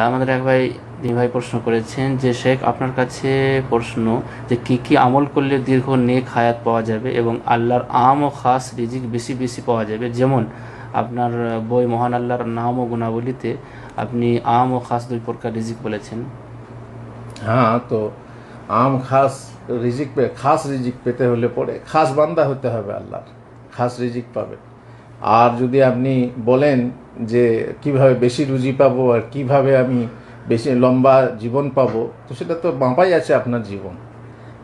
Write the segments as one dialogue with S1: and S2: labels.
S1: আমাদের এক ভাই তিনি ভাই প্রশ্ন করেছেন যে শেখ আপনার কাছে প্রশ্ন যে কি কি আমল করলে দীর্ঘ নেক হায়াত পাওয়া যাবে এবং আল্লাহর আম ও খাস রিজিক বেশি বেশি পাওয়া যাবে, যেমন আপনার বই মহান আল্লাহর নাম ও গুণাবলীতে আপনি আম ও খাস দুই প্রকার রিজিক বলেছেন।
S2: হ্যাঁ, তো আম খাস খাস রিজিক পেতে হলে পরে খাস বান্দা হতে হবে, আল্লাহর খাস রিজিক পাবে। আর যদি আপনি বলেন যে কিভাবে বেশি রুজি পাবো আর কিভাবে আমি বেশি লম্বা জীবন পাবো, তো সেটা তো মাপাই আছে আপনার জীবন।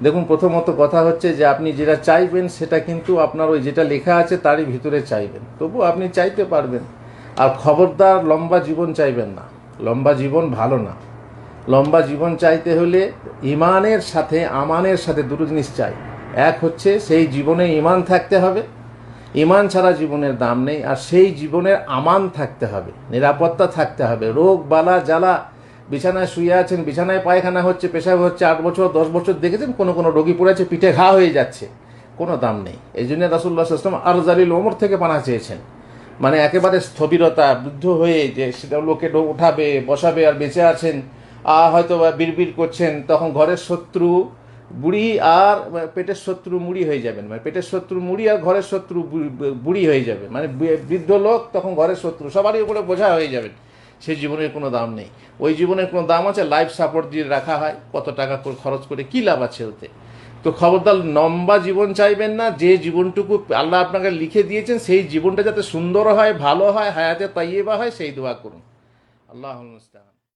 S2: দেখুন, প্রথমত কথা হচ্ছে যে আপনি যেটা চাইবেন সেটা কিন্তু আপনার ওই যেটা লেখা আছে তারই ভিতরে চাইবেন, তবু আপনি চাইতে পারবেন। আর খবরদার লম্বা জীবন চাইবেন না, লম্বা জীবন ভালো না। লম্বা জীবন চাইতে হলে ইমানের সাথে আমানের সাথে দুটো জিনিস চাই। এক হচ্ছে সেই জীবনে ইমান থাকতে হবে, ইমান ছাড়া জীবনের দাম নেই। আর সেই জীবনের আমান থাকতে হবে, নিরাপত্তা থাকতে হবে। রোগ বালা জ্বালা, বিছানায় শুয়ে আছেন, বিছানায় পায়খানা হচ্ছে, পেশাব হচ্ছে, 8 বছর 10 বছর দেখেছেন কোনো রোগী পড়েছে, পিঠে ঘা হয়ে যাচ্ছে, কোনো দাম নেই। এই জন্য রাসূলুল্লাহ সাল্লাল্লাহু আলাইহি ওয়াসাল্লাম আরজালিল ওমর থেকে পানা চেয়েছেন, মানে একেবারে স্থবিরতা, বৃদ্ধ হয়ে যে সেটা লোকে উঠাবে বসাবে আর বেঁচে আছেন, হয়তো বিড়বিড় করছেন, তখন ঘরের শত্রু বুড়ি আর পেটের শত্রু মুড়ি হয়ে যাবেন, মানে পেটের শত্রু মুড়ি আর ঘরের শত্রু বুড়ি হয়ে যাবে, মানে বৃদ্ধ লোক তখন ঘরের শত্রু, সবারই উপরে বোঝা হয়ে যাবেন। সেই জীবনের কোনো দাম নেই। ওই জীবনের কোনো দাম আছে, লাইফ সাপোর্ট দিয়ে রাখা হয়, কত টাকা করে খরচ করে কী লাভ আছে ওতে। তো খবরদার লম্বা জীবন চাইবেন না। যে জীবনটুকু আল্লাহ আপনাকে লিখে দিয়েছেন সেই জীবনটা যাতে সুন্দর হয়, ভালো হয়, হায়াতে তাইয়্যিবা হয়, সেই দোয়া করুন। আল্লাহুল মুস্তাআন।